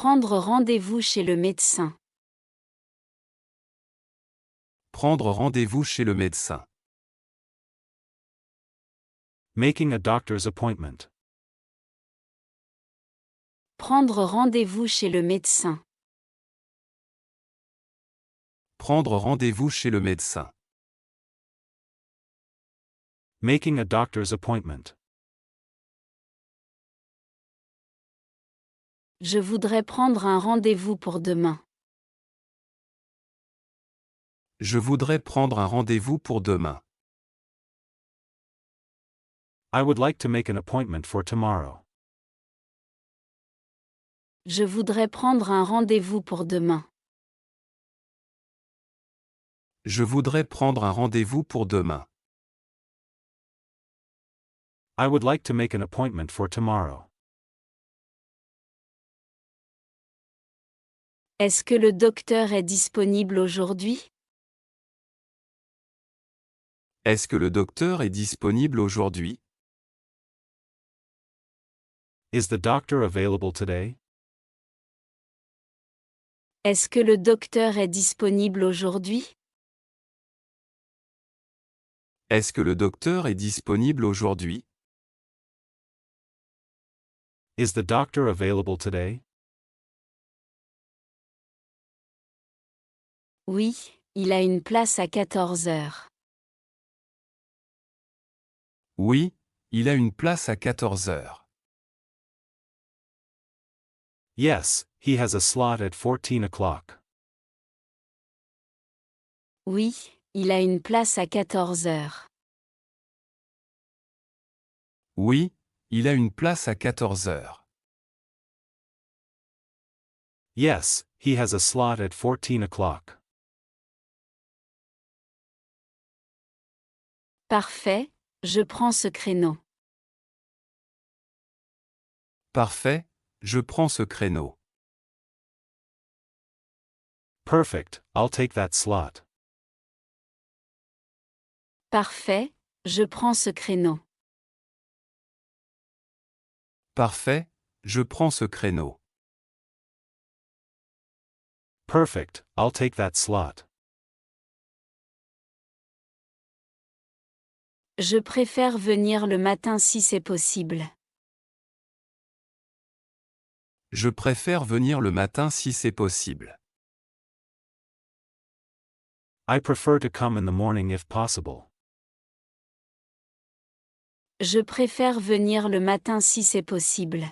Prendre rendez-vous chez le médecin. Prendre rendez-vous chez le médecin. Making a doctor's appointment. Prendre rendez-vous chez le médecin. Prendre rendez-vous chez le médecin. Making a doctor's appointment. Je voudrais prendre un rendez-vous pour demain. Je voudrais prendre un rendez-vous pour demain. I would like to make an appointment for tomorrow. Je voudrais prendre un rendez-vous pour demain. Je voudrais prendre un rendez-vous pour demain. I would like to make an appointment for tomorrow. Est-ce que le docteur est disponible aujourd'hui? Est-ce que le docteur est disponible aujourd'hui? Is the doctor available today? Est-ce que le docteur est disponible aujourd'hui? Est-ce que le docteur est disponible aujourd'hui? Is the doctor available today? Oui, il a une place à 14 heures. Oui, il a une place à 14 heures. Yes, he has a slot at 14 o'clock. Oui, il a une place à 14 heures. Oui, il a une place à 14 heures. Yes, he has a slot at 14 o'clock. Parfait, je prends ce créneau. Parfait, je prends ce créneau. Perfect, I'll take that slot. Parfait, je prends ce créneau. Parfait, je prends ce créneau. Perfect, I'll take that slot. Je préfère venir le matin si c'est possible. Je préfère venir le matin si c'est possible. I prefer to come in the morning if possible. Je préfère venir le matin si c'est possible.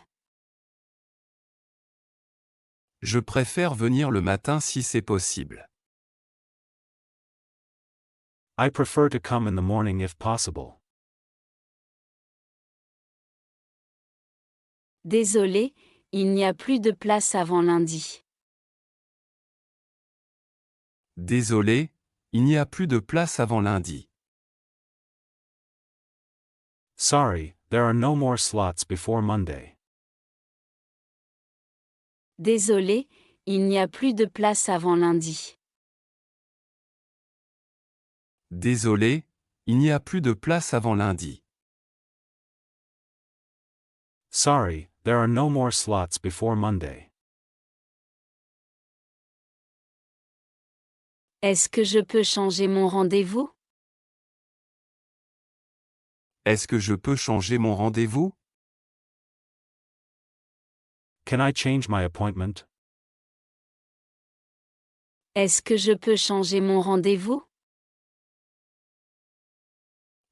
Je préfère venir le matin si c'est possible. I prefer to come in the morning if possible. Désolé, il n'y a plus de place avant lundi. Désolé, il n'y a plus de place avant lundi. Sorry, there are no more slots before Monday. Désolé, il n'y a plus de place avant lundi. Désolé, il n'y a plus de place avant lundi. Sorry, there are no more slots before Monday. Est-ce que je peux changer mon rendez-vous? Est-ce que je peux changer mon rendez-vous? Can I change my appointment? Est-ce que je peux changer mon rendez-vous?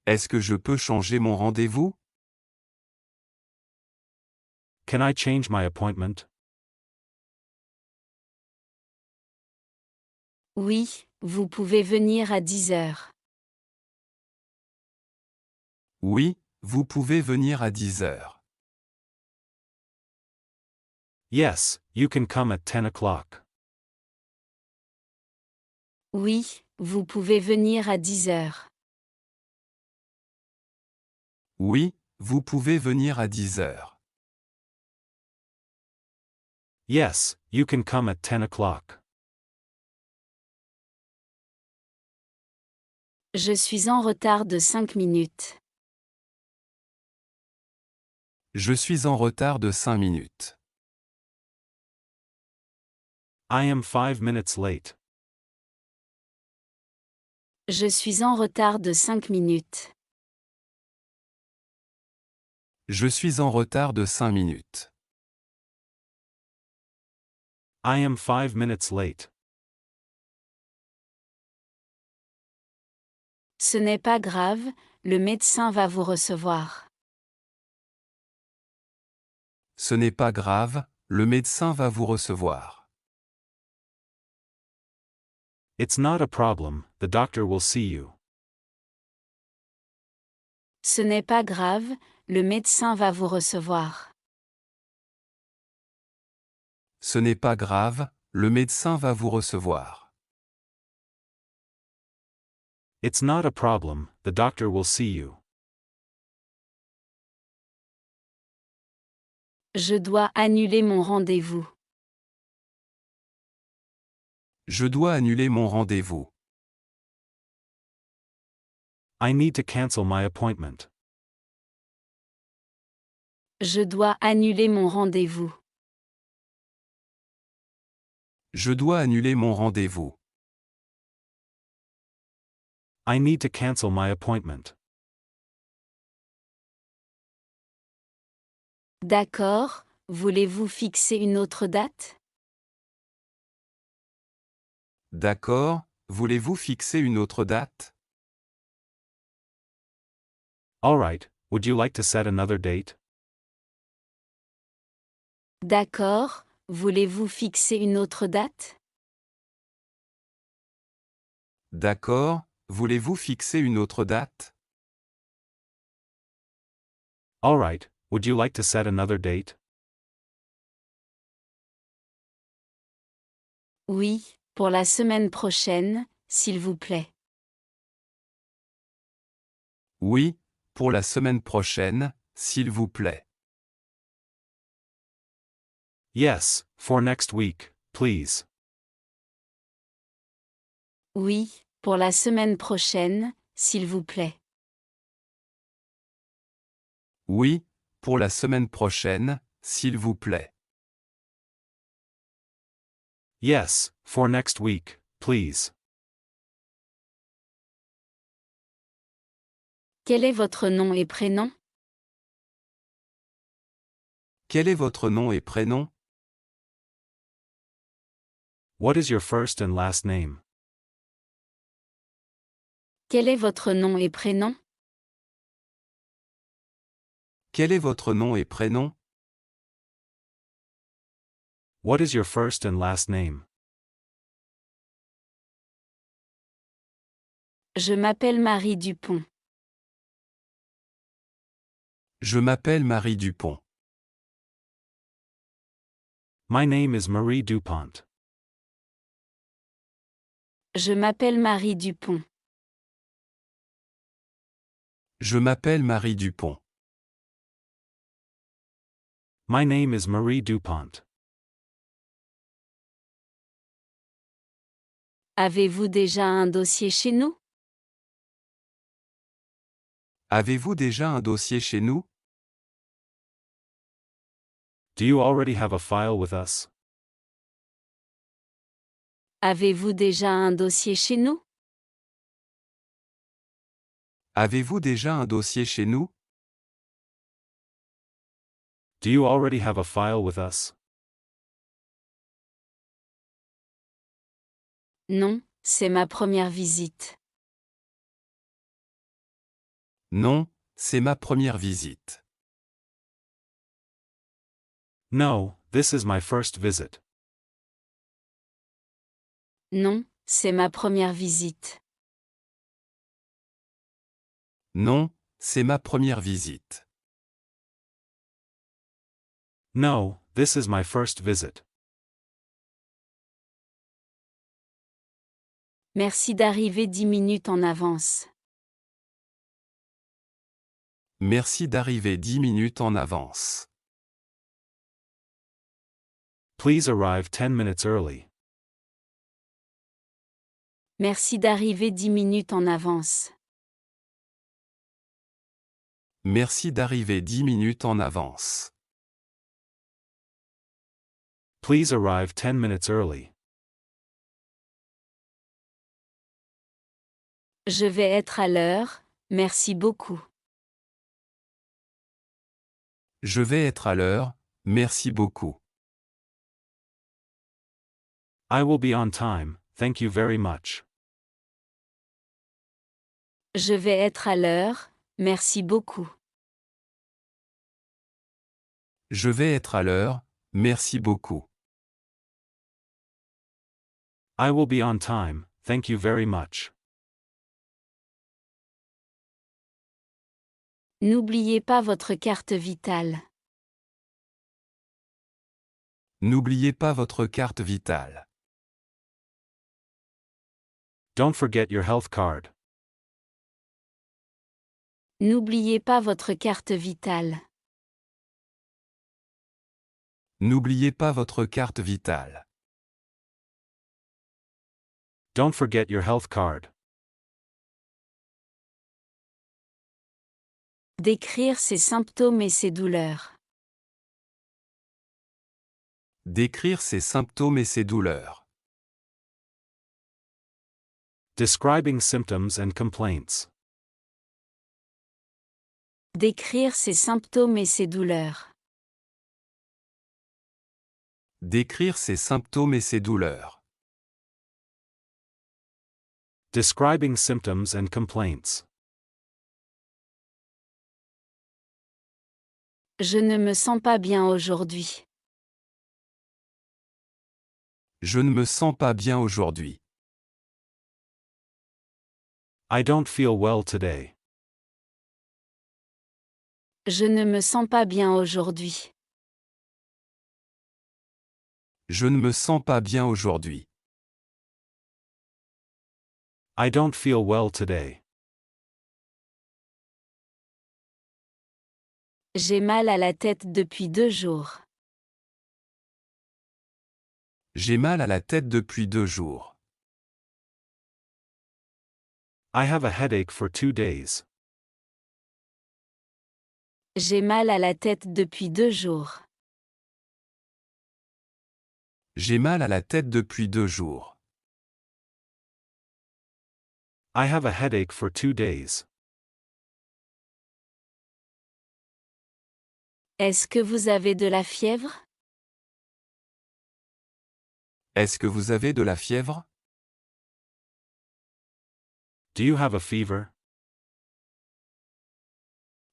Est-ce que je peux changer mon rendez-vous? Can I change my appointment? Oui, vous pouvez venir à 10 heures. Oui, vous pouvez venir à 10 heures. Yes, you can come at 10 o'clock. Oui, vous pouvez venir à 10 heures. Oui, vous pouvez venir à 10 heures. Yes, you can come at 10 o'clock. Je suis en retard de 5 minutes. Je suis en retard de 5 minutes. I am 5 minutes late. Je suis en retard de 5 minutes. Je suis en retard de 5 minutes. I am 5 minutes late. Ce n'est pas grave, le médecin va vous recevoir. Ce n'est pas grave, le médecin va vous recevoir. It's not a problem, the doctor will see you. Ce n'est pas grave, le médecin va vous recevoir. Ce n'est pas grave, le médecin va vous recevoir. It's not a problem, the doctor will see you. Je dois annuler mon rendez-vous. Je dois annuler mon rendez-vous. I need to cancel my appointment. Je dois annuler mon rendez-vous. Je dois annuler mon rendez-vous. I need to cancel my appointment. D'accord, voulez-vous fixer une autre date? D'accord, voulez-vous fixer une autre date? All right, would you like to set another date? D'accord, voulez-vous fixer une autre date? D'accord, voulez-vous fixer une autre date? All right, would you like to set another date? Oui, pour la semaine prochaine, s'il vous plaît. Oui, pour la semaine prochaine, s'il vous plaît. Yes, for next week, please. Oui, pour la semaine prochaine, s'il vous plaît. Oui, pour la semaine prochaine, s'il vous plaît. Yes, for next week, please. Quel est votre nom et prénom? Quel est votre nom et prénom? What is your first and last name? Quel est votre nom et prénom? Quel est votre nom et prénom? What is your first and last name? Je m'appelle Marie Dupont. Je m'appelle Marie Dupont. My name is Marie Dupont. Je m'appelle Marie Dupont. Je m'appelle Marie Dupont. My name is Marie Dupont. Avez-vous déjà un dossier chez nous? Avez-vous déjà un dossier chez nous? Do you already have a file with us? Avez-vous déjà un dossier chez nous? Avez-vous déjà un dossier chez nous? Do you already have a file with us? Non, c'est ma première visite. Non, c'est ma première visite. No, this is my first visit. Non, c'est ma première visite. Non, c'est ma première visite. No, this is my first visit. Merci d'arriver 10 minutes en avance. Merci d'arriver 10 minutes en avance. Please arrive 10 minutes early. Merci d'arriver 10 minutes en avance. Merci d'arriver 10 minutes en avance. Please arrive 10 minutes early. Je vais être à l'heure, merci beaucoup. Je vais être à l'heure, merci beaucoup. I will be on time, thank you very much. Je vais être à l'heure, merci beaucoup. Je vais être à l'heure, merci beaucoup. I will be on time, thank you very much. N'oubliez pas votre carte vitale. N'oubliez pas votre carte vitale. Don't forget your health card. N'oubliez pas votre carte vitale. N'oubliez pas votre carte vitale. Don't forget your health card. Décrire ses symptômes et ses douleurs. Décrire ses symptômes et ses douleurs. Describing symptoms and complaints. Décrire ses symptômes et ses douleurs. Décrire ses symptômes et ses douleurs. Describing symptoms and complaints. Je ne me sens pas bien aujourd'hui. Je ne me sens pas bien aujourd'hui. I don't feel well today. Je ne me sens pas bien aujourd'hui. Je ne me sens pas bien aujourd'hui. I don't feel well today. J'ai mal à la tête depuis 2 jours. J'ai mal à la tête depuis 2 jours. I have a headache for 2 days. J'ai mal à la tête depuis 2 jours. J'ai mal à la tête depuis 2 jours. I have a headache for 2 days. Est-ce que vous avez de la fièvre? Est-ce que vous avez de la fièvre? Do you have a fever?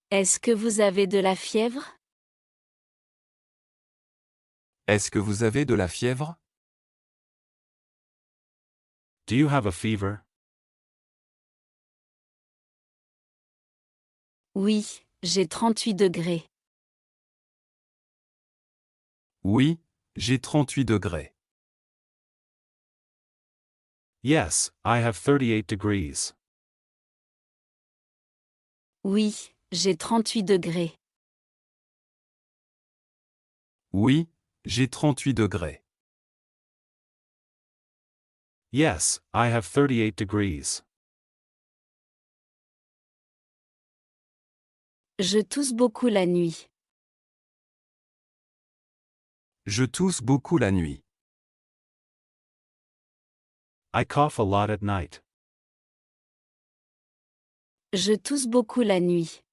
Est-ce que vous avez de la fièvre? Est-ce que vous avez de la fièvre? Do you have a fever? Oui, j'ai 38 degrés. Oui, j'ai 38 degrés. Yes, I have 38 degrees. Oui, j'ai 38 degrés. Oui, j'ai 38 degrés. Yes, I have 38 degrees. Je tousse beaucoup la nuit. Je tousse beaucoup la nuit. I cough a lot at night. Je tousse beaucoup la nuit.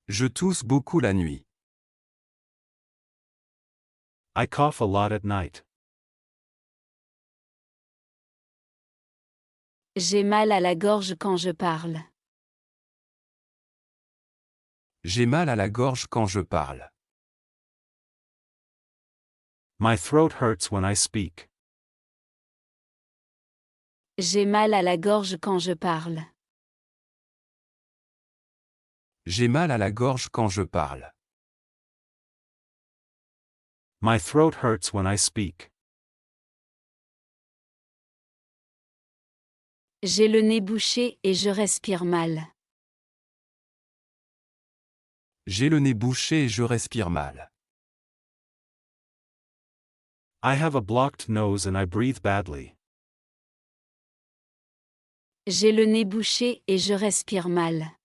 Je tousse beaucoup la nuit. I cough a lot at night. J'ai mal à la gorge quand je parle. J'ai mal à la gorge quand je parle. My throat hurts when I speak. J'ai mal à la gorge quand je parle. J'ai mal à la gorge quand je parle. My throat hurts when I speak. J'ai le nez bouché et je respire mal. J'ai le nez bouché et je respire mal. I have a blocked nose and I breathe badly. J'ai le nez bouché et je respire mal.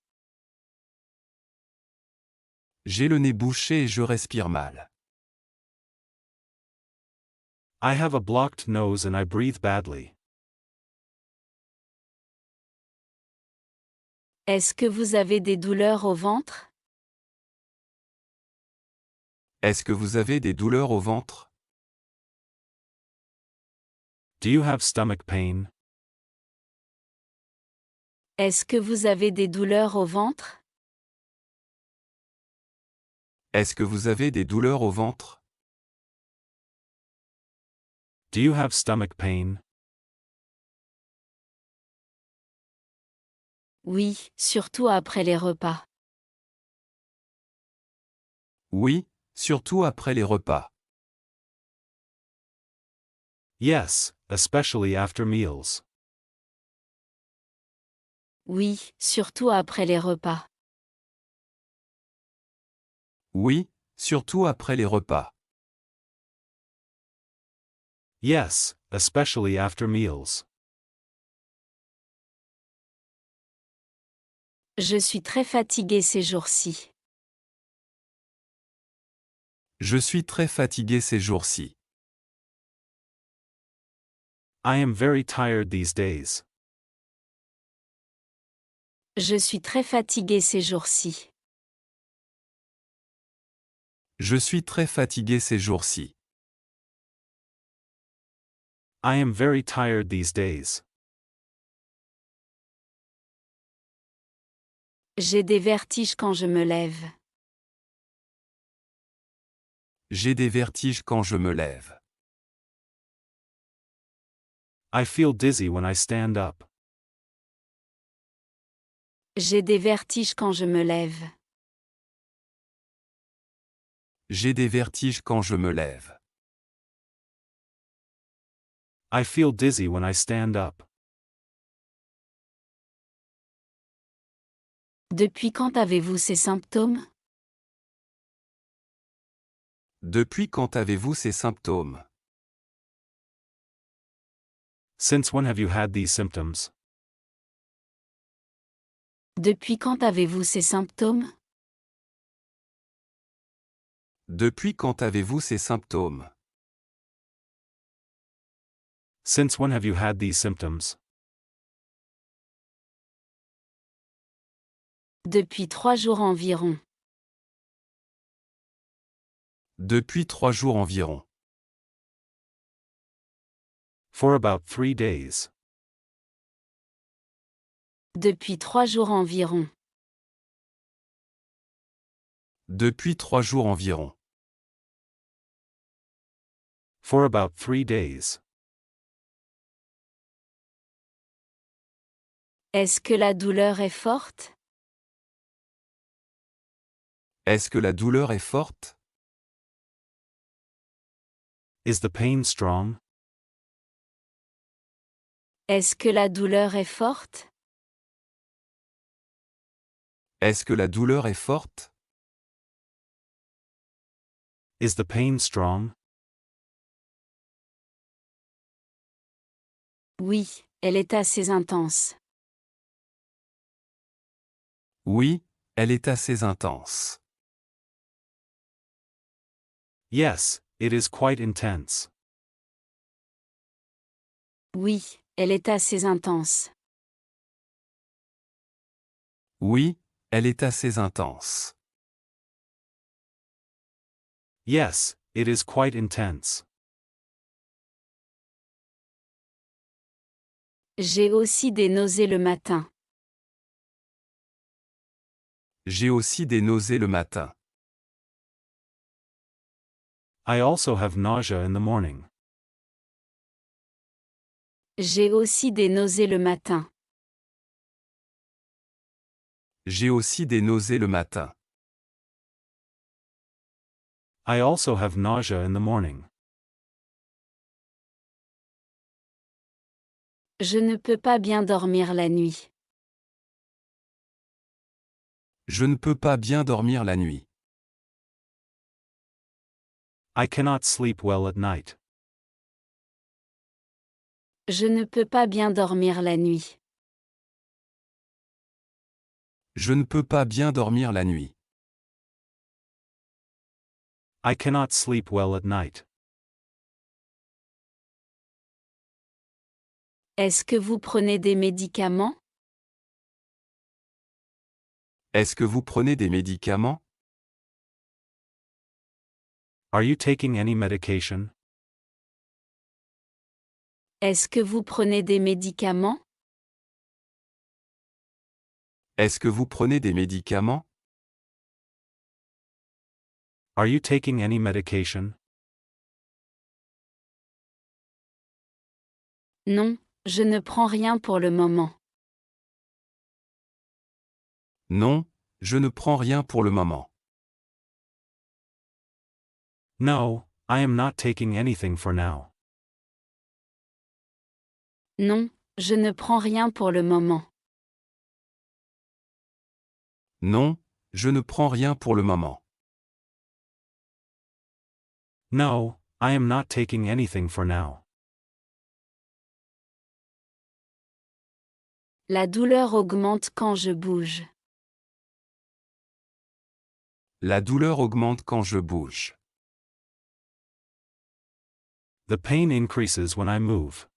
J'ai le nez bouché et je respire mal. I have a blocked nose and I breathe badly. Est-ce que vous avez des douleurs au ventre? Est-ce que vous avez des douleurs au ventre? Do you have stomach pain? Est-ce que vous avez des douleurs au ventre? Est-ce que vous avez des douleurs au ventre? Do you have stomach pain? Oui, surtout après les repas. Oui, surtout après les repas. Yes, especially after meals. Oui, surtout après les repas. Oui, surtout après les repas. Yes, especially after meals. Je suis très fatigué ces jours-ci. Je suis très fatigué ces jours-ci. I am very tired these days. Je suis très fatigué ces jours-ci. Je suis très fatigué ces jours-ci. I am very tired these days. J'ai des vertiges quand je me lève. J'ai des vertiges quand je me lève. I feel dizzy when I stand up. J'ai des vertiges quand je me lève. J'ai des vertiges quand je me lève. I feel dizzy when I stand up. Depuis quand avez-vous ces symptômes? Depuis quand avez-vous ces symptômes? Since when have you had these symptoms? Depuis quand avez-vous ces symptômes? Depuis quand avez-vous ces symptômes? Since when have you had these symptoms? Depuis 3 jours environ. Depuis 3 jours environ. For about 3 days. Depuis 3 jours environ. Depuis 3 jours environ. For about 3 days. Est-ce que la douleur est forte? Est-ce que la douleur est forte? Is the pain strong? Est-ce que la douleur est forte? Est-ce que la douleur est forte? Is the pain strong? Oui, elle est assez intense. Oui, elle est assez intense. Yes, it is quite intense. Oui, elle est assez intense. Oui, elle est assez intense. Yes, it is quite intense. J'ai aussi des nausées le matin. J'ai aussi des nausées le matin. I also have nausea in the morning. J'ai aussi des nausées le matin. J'ai aussi des nausées le matin. I also have nausea in the morning. Je ne peux pas bien dormir la nuit. Je ne peux pas bien dormir la nuit. I cannot sleep well at night. Je ne peux pas bien dormir la nuit. Je ne peux pas bien dormir la nuit. I cannot sleep well at night. Est-ce que vous prenez des médicaments? Est-ce que vous prenez des médicaments? Are you taking any medication? Est-ce que vous prenez des médicaments? Est-ce que vous prenez des médicaments? Are you taking any medication? Non, je ne prends rien pour le moment. Non, je ne prends rien pour le moment. No, I am not taking anything for now. Non, je ne prends rien pour le moment. Non, je ne prends rien pour le moment. No, I am not taking anything for now. La douleur augmente quand je bouge. La douleur augmente quand je bouge. The pain increases when I move.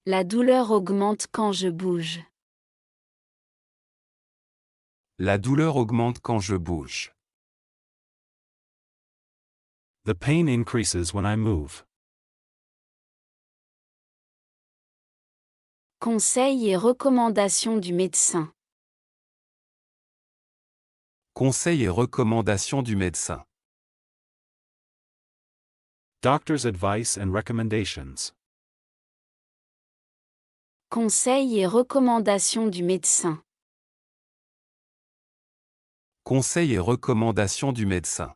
La douleur augmente quand je bouge. La douleur augmente quand je bouge. The pain increases when I move. Conseils et recommandations du médecin. Conseils et recommandations du médecin. Doctor's advice and recommendations. Conseils et recommandations du médecin. Conseils et recommandations du médecin.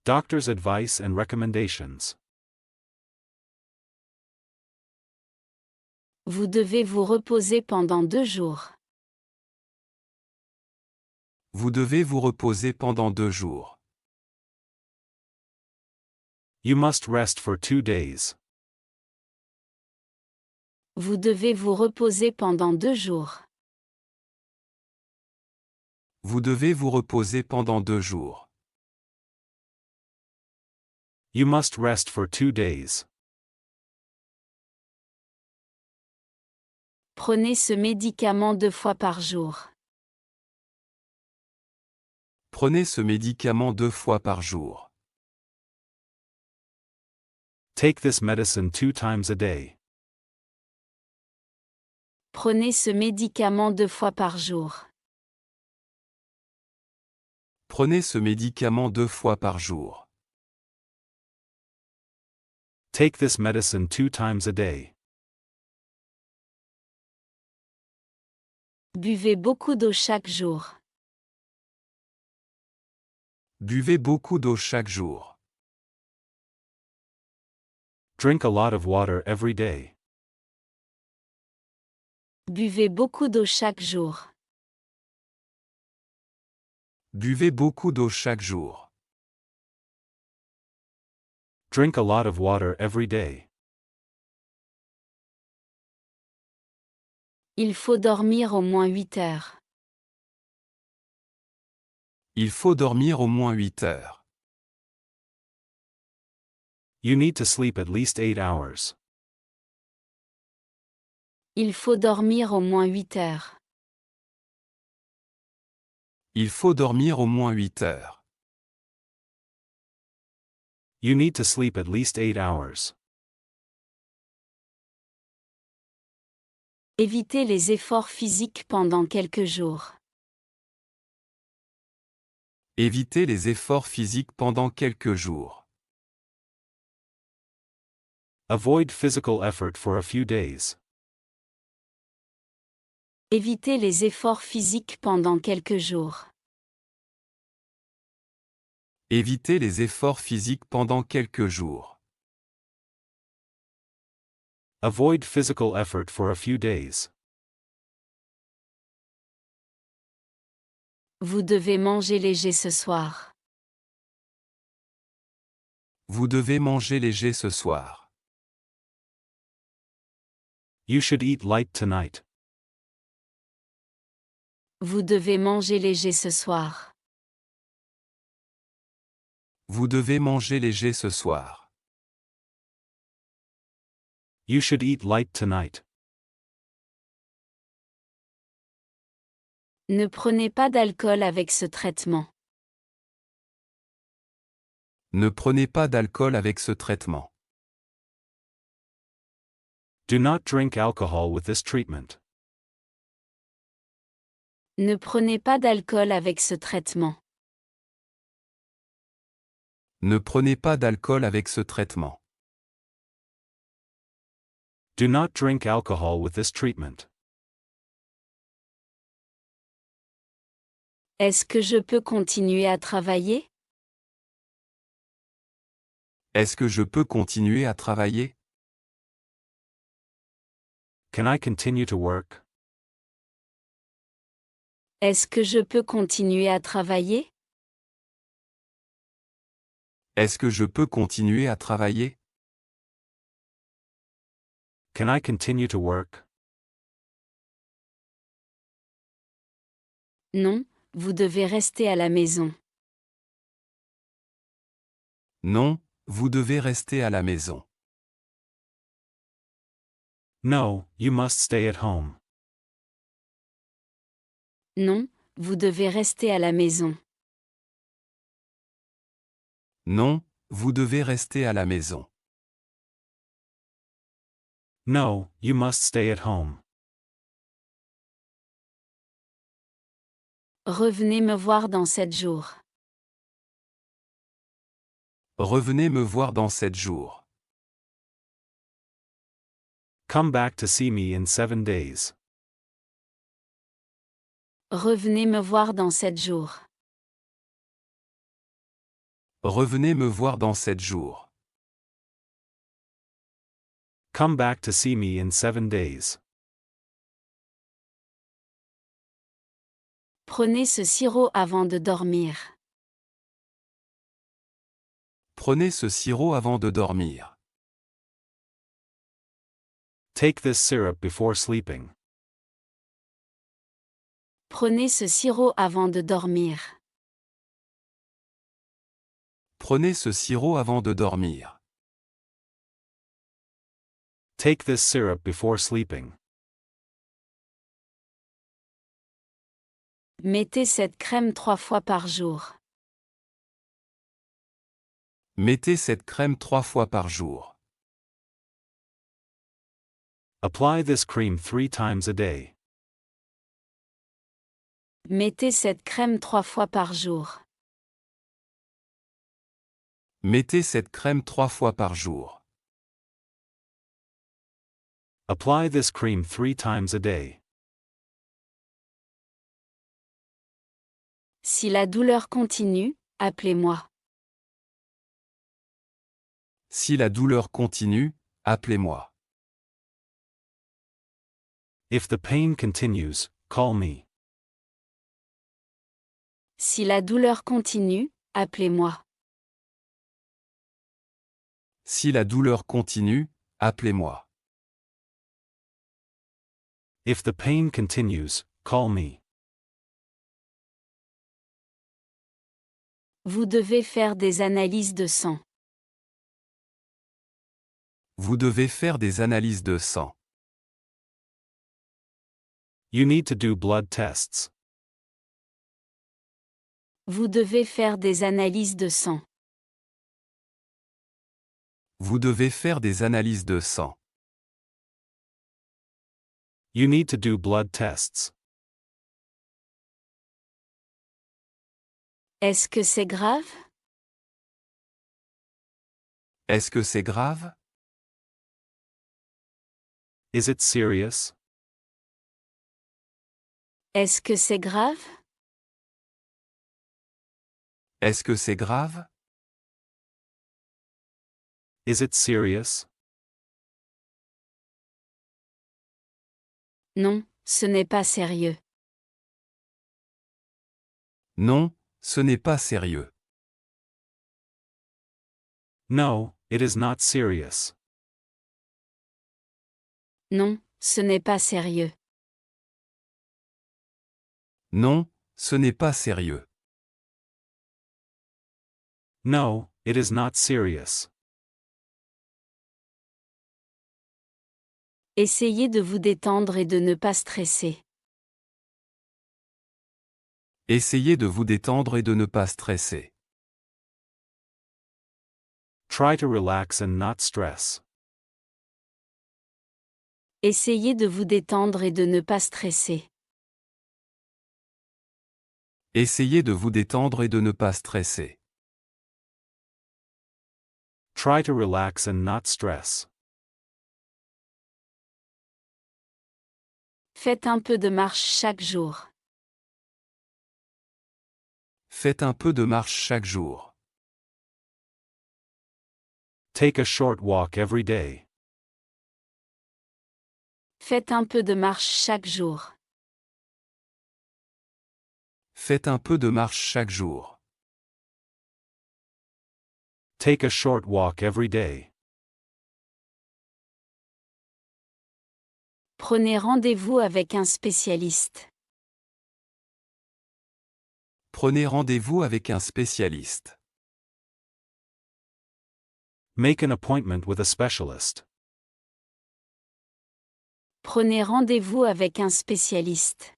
Doctor's advice and recommendations. Vous devez vous reposer pendant 2 jours. Vous devez vous reposer pendant 2 jours. You must rest for 2 days. Vous devez vous reposer pendant 2 jours. Vous devez vous reposer pendant 2 jours. You must rest for 2 days. Prenez ce médicament 2 fois par jour. Prenez ce médicament 2 fois par jour. Take this medicine 2 times a day. Prenez ce médicament 2 fois par jour. Prenez ce médicament 2 fois par jour. Take this medicine 2 times a day. Buvez beaucoup d'eau chaque jour. Buvez beaucoup d'eau chaque jour. Drink a lot of water every day. Buvez beaucoup d'eau chaque jour. Buvez beaucoup d'eau chaque jour. Drink a lot of water every day. Il faut dormir au moins 8 heures. Il faut dormir au moins 8 heures. You need to sleep at least 8 hours. Il faut dormir au moins 8 heures. Il faut dormir au moins 8 heures. You need to sleep at least 8 hours. Évitez les efforts physiques pendant quelques jours. Évitez les efforts physiques pendant quelques jours. Avoid physical effort for a few days. Évitez les efforts physiques pendant quelques jours. Évitez les efforts physiques pendant quelques jours. Avoid physical effort for a few days. Vous devez manger léger ce soir. Vous devez manger léger ce soir. You should eat light tonight. Vous devez manger léger ce soir. Vous devez manger léger ce soir. You should eat light tonight. Ne prenez pas d'alcool avec ce traitement. Ne prenez pas d'alcool avec ce traitement. Do not drink alcohol with this treatment. Ne prenez pas d'alcool avec ce traitement. Ne prenez pas d'alcool avec ce traitement. Do not drink alcohol with this treatment. Est-ce que je peux continuer à travailler? Est-ce que je peux continuer à travailler? Can I continue to work? Est-ce que je peux continuer à travailler? Est-ce que je peux continuer à travailler? Can I continue to work? Non, vous devez rester à la maison. Non, vous devez rester à la maison. No, you must stay at home. Non, vous devez rester à la maison. Non, vous devez rester à la maison. No, you must stay at home. Revenez me voir dans 7 jours. Revenez me voir dans 7 jours. Come back to see me in 7 days. Revenez me voir dans 7 jours. Revenez me voir dans 7 jours. Come back to see me in 7 days. Prenez ce sirop avant de dormir. Prenez ce sirop avant de dormir. Take this syrup before sleeping. Prenez ce sirop avant de dormir. Prenez ce sirop avant de dormir. Take this syrup before sleeping. Mettez cette crème 3 fois par jour. Mettez cette crème 3 fois par jour. Apply this cream 3 times a day. Mettez cette crème 3 fois par jour. Mettez cette crème 3 fois par jour. Apply this cream 3 times a day. Si la douleur continue, appelez-moi. Si la douleur continue, appelez-moi. If the pain continues, call me. Si la douleur continue, appelez-moi. Si la douleur continue, appelez-moi. If the pain continues, call me. Vous devez faire des analyses de sang. Vous devez faire des analyses de sang. You need to do blood tests. Vous devez faire des analyses de sang. Vous devez faire des analyses de sang. You need to do blood tests. Est-ce que c'est grave? Est-ce que c'est grave? Is it serious? Est-ce que c'est grave? Est-ce que c'est grave? Is it serious? Non, ce n'est pas sérieux. Non, ce n'est pas sérieux. No, it is not serious. Non, ce n'est pas sérieux. Non, ce n'est pas sérieux. No, it is not serious. Essayez de vous détendre et de ne pas stresser. Essayez de vous détendre et de ne pas stresser. Try to relax and not stress. Essayez de vous détendre et de ne pas stresser. Essayez de vous détendre et de ne pas stresser. Try to relax and not stress. Faites un peu de marche chaque jour. Faites un peu de marche chaque jour. Take a short walk every day. Faites un peu de marche chaque jour. Faites un peu de marche chaque jour. Take a short walk every day. Prenez rendez-vous avec un spécialiste. Prenez rendez-vous avec un spécialiste. Make an appointment with a specialist. Prenez rendez-vous avec un spécialiste.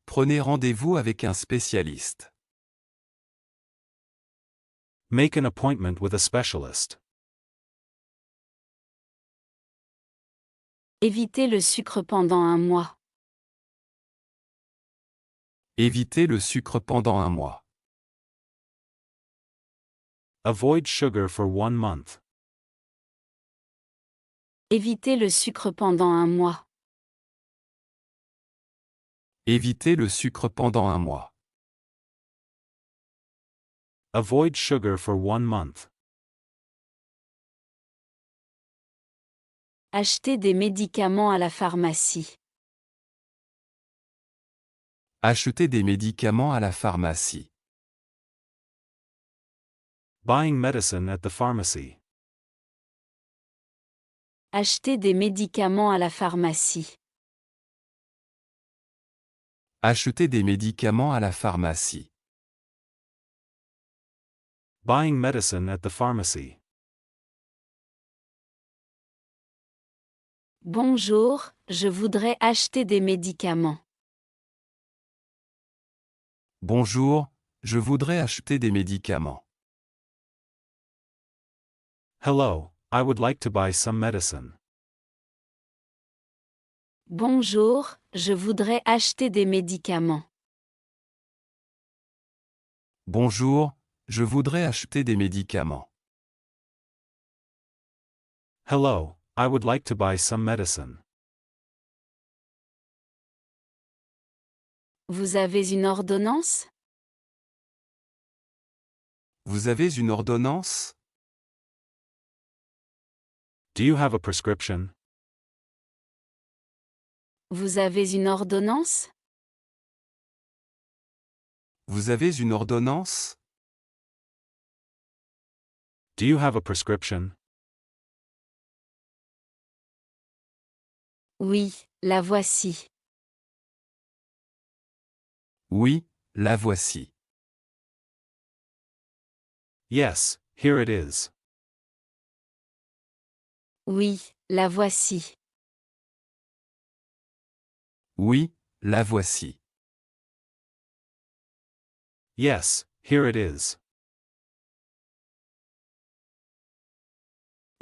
Prenez rendez-vous avec un spécialiste. Make an appointment with a specialist. Évitez le sucre pendant un mois. Évitez le sucre pendant un mois. Avoid sugar for 1 month. Évitez le sucre pendant un mois. Évitez le sucre pendant un mois. Avoid sugar for 1 month. Achetez des médicaments à la pharmacie. Achetez des médicaments à la pharmacie. Buying medicine at the pharmacy. Achetez des médicaments à la pharmacie. Achetez des médicaments à la pharmacie. Buying medicine at the pharmacy. Bonjour, je voudrais acheter des médicaments. Bonjour, je voudrais acheter des médicaments. Hello, I would like to buy some medicine. Bonjour, je voudrais acheter des médicaments. Bonjour, je voudrais acheter des médicaments. Hello, I would like to buy some medicine. Vous avez une ordonnance? Vous avez une ordonnance? Do you have a prescription? Vous avez une ordonnance? Vous avez une ordonnance? Do you have a prescription? Oui, la voici. Oui, la voici. Yes, here it is. Oui, la voici. Oui, la voici. Yes, here it is.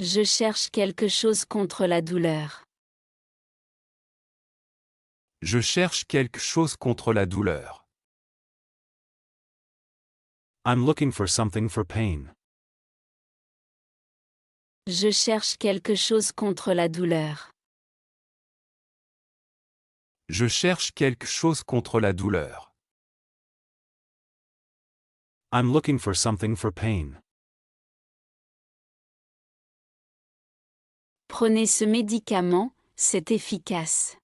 Je cherche quelque chose contre la douleur. Je cherche quelque chose contre la douleur. I'm looking for something for pain. Je cherche quelque chose contre la douleur. Je cherche quelque chose contre la douleur. I'm looking for something for pain. Prenez ce médicament, c'est efficace.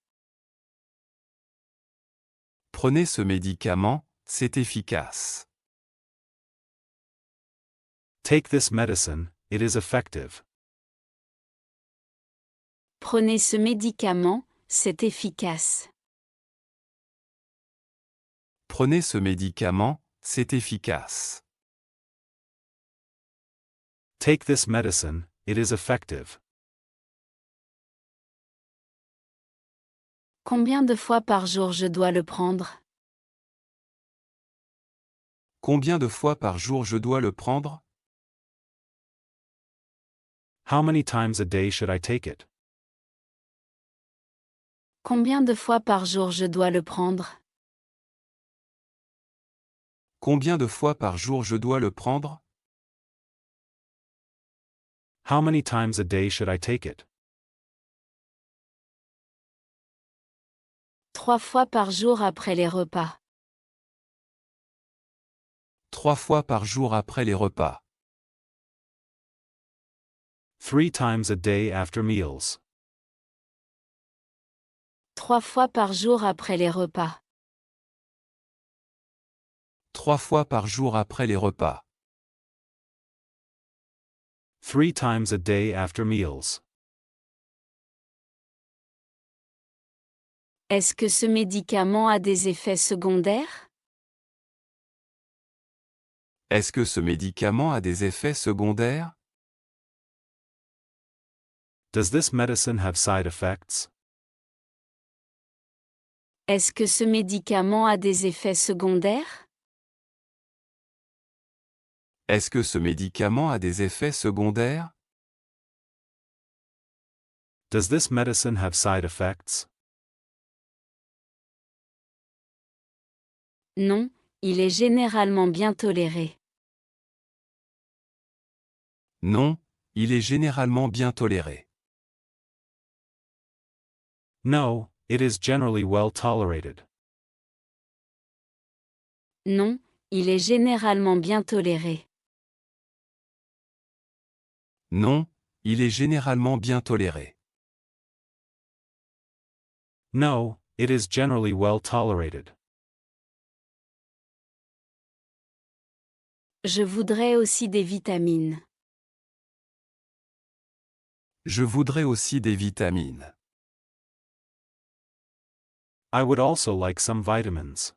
Prenez ce médicament, c'est efficace. Take this medicine, it is effective. Prenez ce médicament, c'est efficace. Prenez ce médicament, c'est efficace. Take this medicine, it is effective. Combien de fois par jour je dois le prendre? Combien de fois par jour je dois le prendre? How many times a day should I take it? Combien de fois par jour je dois le prendre? Combien de fois par jour je dois le prendre? How many times a day should I take it? 3 fois par jour après les repas. 3 fois par jour après les repas. 3 times a day after meals. 3 fois par jour après les repas. 3 fois par jour après les repas. 3 times a day after meals. Est-ce que ce médicament a des effets secondaires? Est-ce que ce médicament a des effets secondaires? Does this medicine have side effects? Est-ce que ce médicament a des effets secondaires? Est-ce que ce médicament a des effets secondaires? Does this medicine have side effects? Non, il est généralement bien toléré. Non, il est généralement bien toléré. No, it is generally well tolerated. Non, il est généralement bien toléré. Non, il est généralement bien toléré. No, it is generally well tolerated. Je voudrais aussi des vitamines. Je voudrais aussi des vitamines. I would also like some vitamins.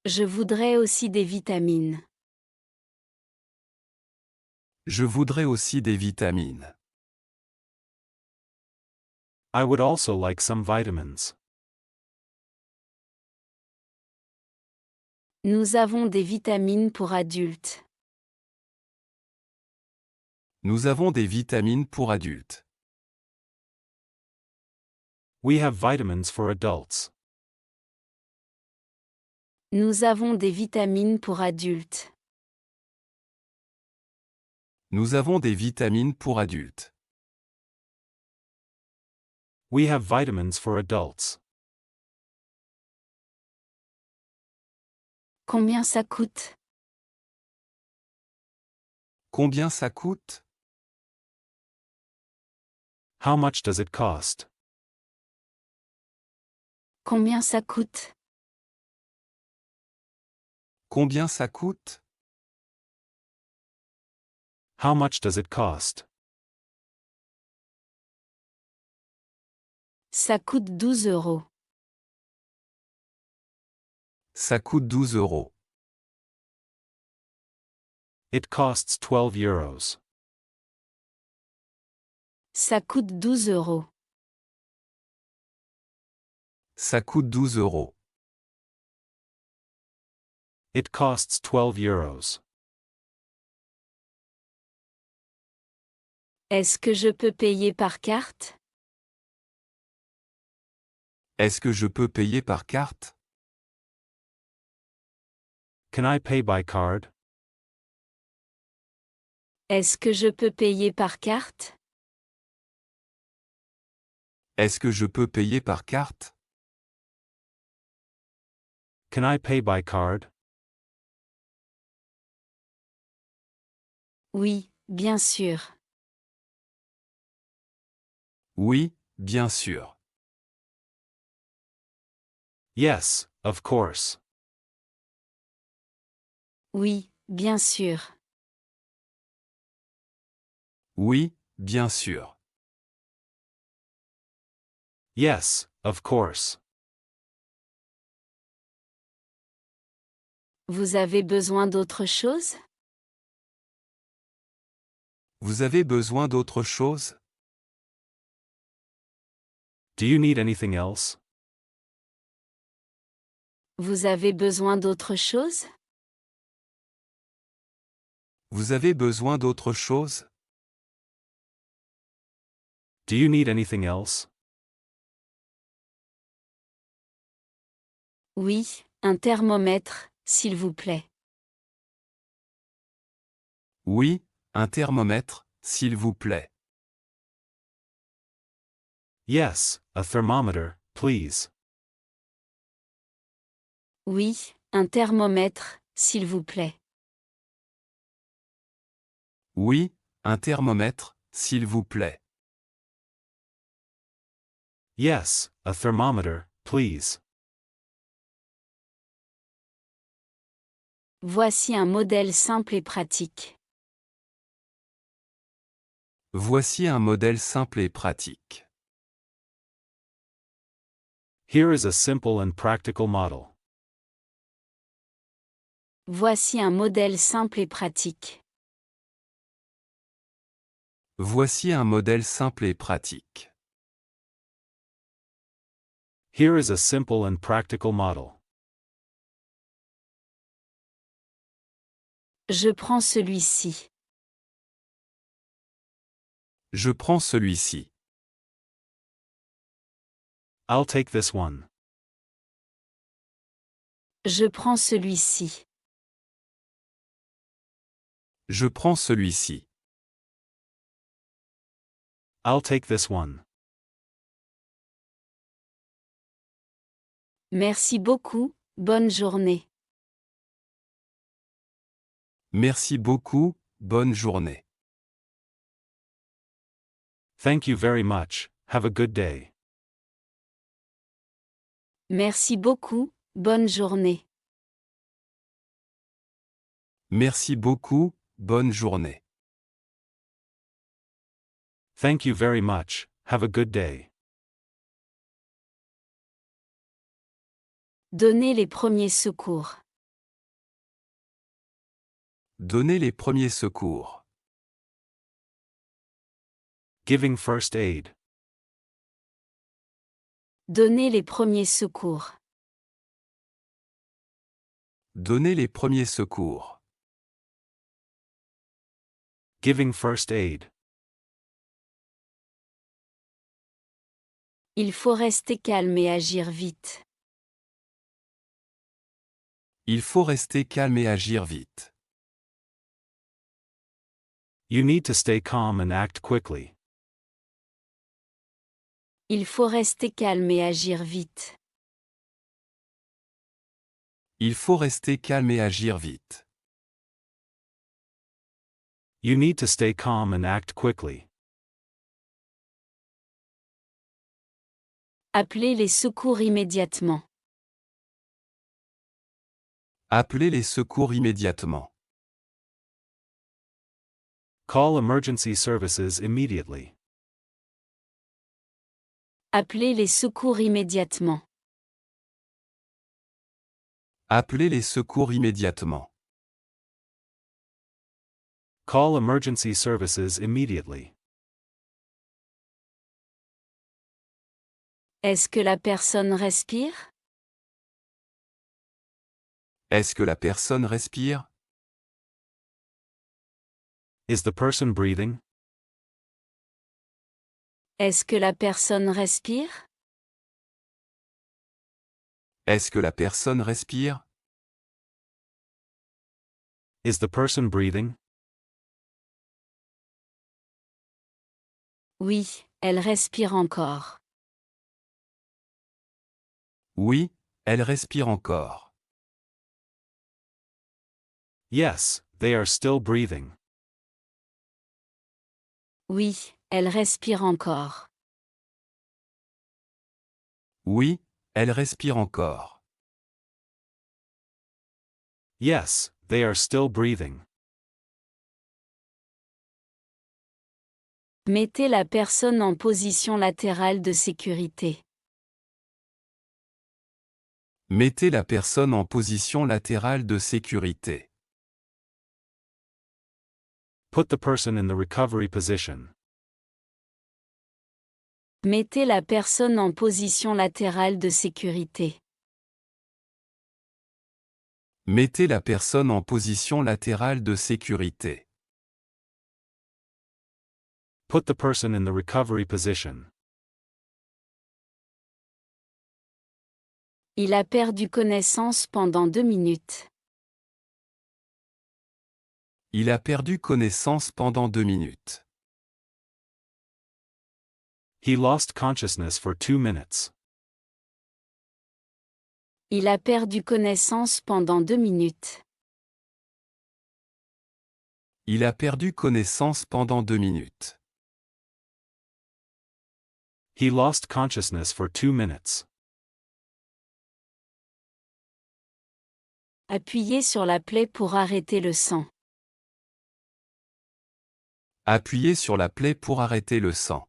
Je voudrais aussi des vitamines. Je voudrais aussi des vitamines. I would also like some vitamins. Nous avons des vitamines pour adultes. Nous avons des vitamines pour adultes. We have vitamins for adults. Nous avons des vitamines pour adultes. Nous avons des vitamines pour adultes. We have vitamins for adults. Combien ça coûte? Combien ça coûte? How much does it cost? Combien ça coûte? Combien ça coûte? How much does it cost? Ça coûte 12 euros. Ça coûte 12 euros. It costs 12 euros. Ça coûte 12 euros. Ça coûte 12 euros. It costs 12 euros. Est-ce que je peux payer par carte? Est-ce que je peux payer par carte? Can I pay by card? Est-ce que je peux payer par carte? Est-ce que je peux payer par carte? Can I pay by card? Oui, bien sûr. Oui, bien sûr. Yes, of course. Oui, bien sûr. Oui, bien sûr. Yes, of course. Vous avez besoin d'autre chose? Vous avez besoin d'autre chose? Do you need anything else? Vous avez besoin d'autre chose? Vous avez besoin d'autre chose? Do you need anything else? Oui, un thermomètre, s'il vous plaît. Oui, un thermomètre, s'il vous plaît. Yes, a thermometer, please. Oui, un thermomètre, s'il vous plaît. Oui, un thermomètre, s'il vous plaît. Yes, a thermometer, please. Voici un modèle simple et pratique. Voici un modèle simple et pratique. Here is a simple and practical model. Voici un modèle simple et pratique. Voici un modèle simple et pratique. Here is a simple and practical model. Je prends celui-ci. Je prends celui-ci. I'll take this one. Je prends celui-ci. Je prends celui-ci. I'll take this one. Merci beaucoup, bonne journée. Merci beaucoup, bonne journée. Thank you very much, have a good day. Merci beaucoup, bonne journée. Merci beaucoup, bonne journée. Thank you very much, have a good day. Donnez les premiers secours. Donnez les premiers secours. Giving first aid. Donnez les premiers secours. Donnez les premiers secours. Giving first aid. Il faut rester calme et agir vite. Il faut rester calme et agir vite. You need to stay calm and act quickly. Il faut rester calme et agir vite. Il faut rester calme et agir vite. You need to stay calm and act quickly. Appelez les secours immédiatement. Appelez les secours immédiatement. Call emergency services immediately. Appelez les secours immédiatement. Appelez les secours immédiatement. Call emergency services immediately. Est-ce que la personne respire? Est-ce que la personne respire? Is the person breathing? Est-ce que la personne respire? Est-ce que la personne respire? Is the person breathing? Oui, elle respire encore. Oui, elle respire encore. Yes, they are still breathing. Oui, elle respire encore. Oui, elle respire encore. Yes, they are still breathing. Mettez la personne en position latérale de sécurité. Mettez la personne en position latérale de sécurité. Put the person in the recovery position. Mettez la personne en position latérale de sécurité. Mettez la personne en position latérale de sécurité. Put the person in the recovery position. Il a perdu connaissance pendant 2 minutes. Il a perdu connaissance pendant 2 minutes. He lost consciousness for 2 minutes. Il a perdu connaissance pendant 2 minutes. Il a perdu connaissance pendant 2 minutes. He lost consciousness for 2 minutes. Appuyez sur la plaie pour arrêter le sang. Appuyez sur la plaie pour arrêter le sang.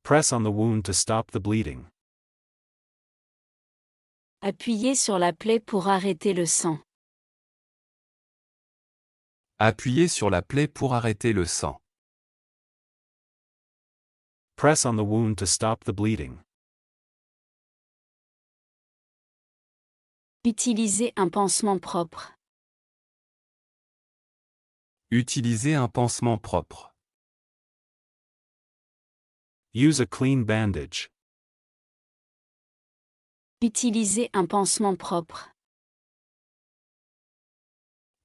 Press on the wound to stop the bleeding. Appuyez sur la plaie pour arrêter le sang. Appuyez sur la plaie pour arrêter le sang. Press on the wound to stop the bleeding. Utilisez un pansement propre. Utilisez un pansement propre. Use a clean bandage. Utilisez un pansement propre.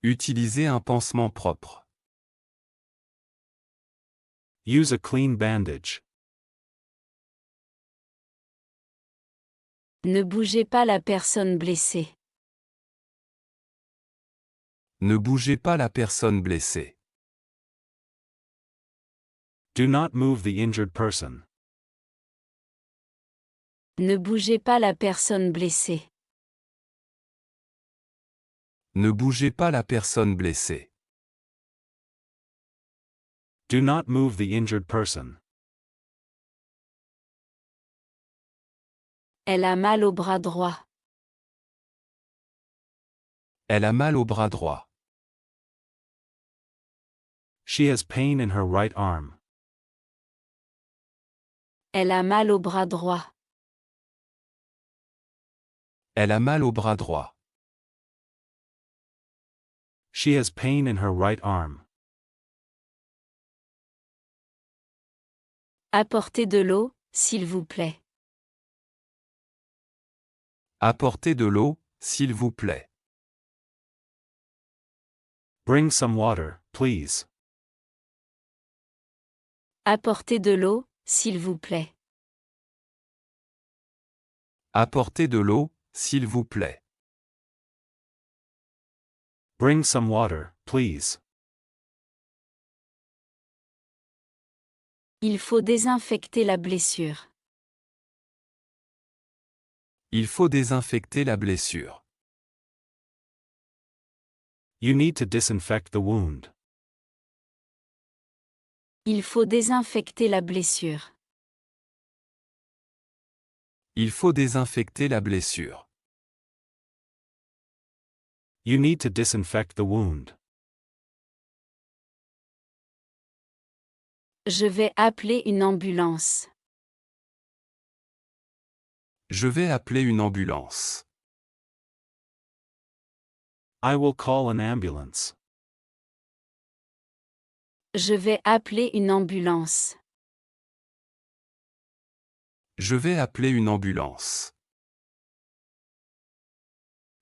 Utilisez un pansement propre. Use a clean bandage. Ne bougez pas la personne blessée. Ne bougez pas la personne blessée. Do not move the injured person. Ne bougez pas la personne blessée. Ne bougez pas la personne blessée. Do not move the injured person. Elle a mal au bras droit. Elle a mal au bras droit. She has pain in her right arm. Elle a mal au bras droit. Elle a mal au bras droit. She has pain in her right arm. Apportez de l'eau, s'il vous plaît. Apportez de l'eau, s'il vous plaît. Bring some water, please. Apportez de l'eau, s'il vous plaît. Apportez de l'eau, s'il vous plaît. Bring some water, please. Il faut désinfecter la blessure. Il faut désinfecter la blessure. You need to disinfect the wound. Il faut désinfecter la blessure. Il faut désinfecter la blessure. You need to disinfect the wound. Je vais appeler une ambulance. Je vais appeler une ambulance. I will call an ambulance. Je vais appeler une ambulance. Je vais appeler une ambulance.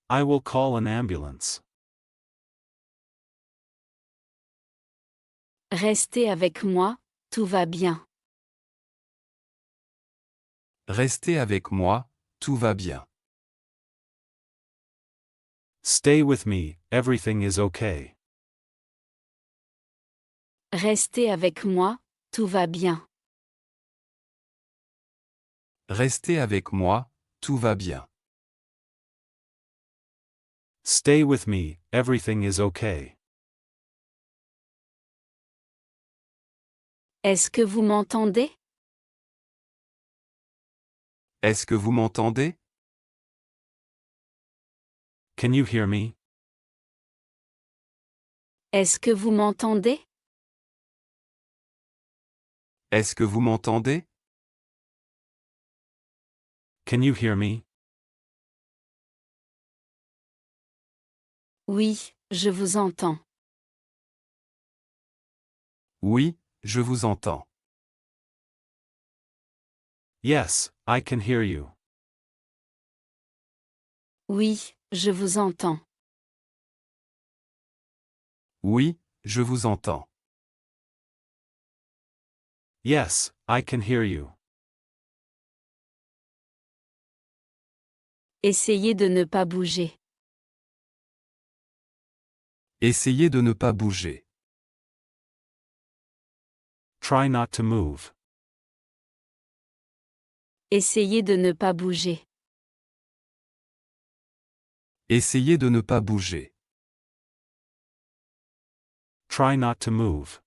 I will call an ambulance. Restez avec moi, tout va bien. Restez avec moi, tout va bien. Stay with me, everything is okay. Restez avec moi, tout va bien. Restez avec moi, tout va bien. Stay with me, everything is okay. Est-ce que vous m'entendez? Est-ce que vous m'entendez? Can you hear me? Est-ce que vous m'entendez? Est-ce que vous m'entendez? Can you hear me? Oui, je vous entends. Oui, je vous entends. Yes, I can hear you. Oui, je vous entends. Oui, je vous entends. Yes, I can hear you. Essayez de ne pas bouger. Essayez de ne pas bouger. Try not to move. Essayez de ne pas bouger. Essayez de ne pas bouger. Try not to move.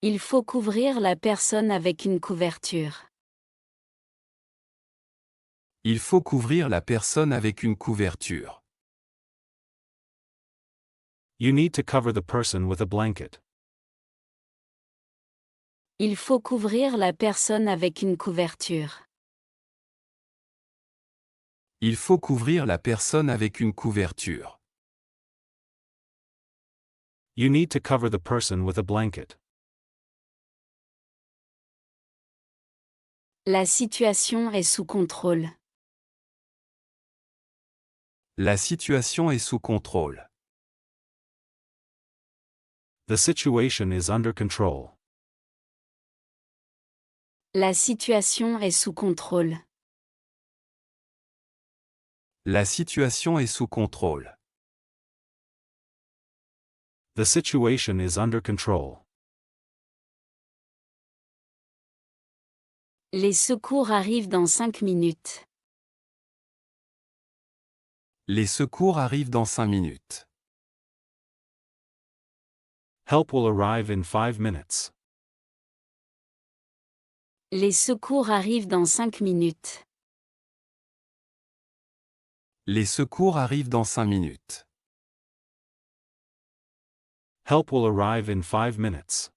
Il faut couvrir la personne avec une couverture. Il faut couvrir la personne avec une couverture. You need to cover the person with a blanket. Il faut couvrir la personne avec une couverture. Il faut couvrir la personne avec une couverture. You need to cover the person with a blanket. La situation est sous contrôle. La situation est sous contrôle. The situation is under control. La situation est sous contrôle. La situation est sous contrôle. The situation is under control. Les secours arrivent dans 5 minutes. Les secours arrivent dans 5 minutes. Help will arrive in 5 minutes. Les secours arrivent dans 5 minutes. Les secours arrivent dans 5 minutes. Help will arrive in 5 minutes.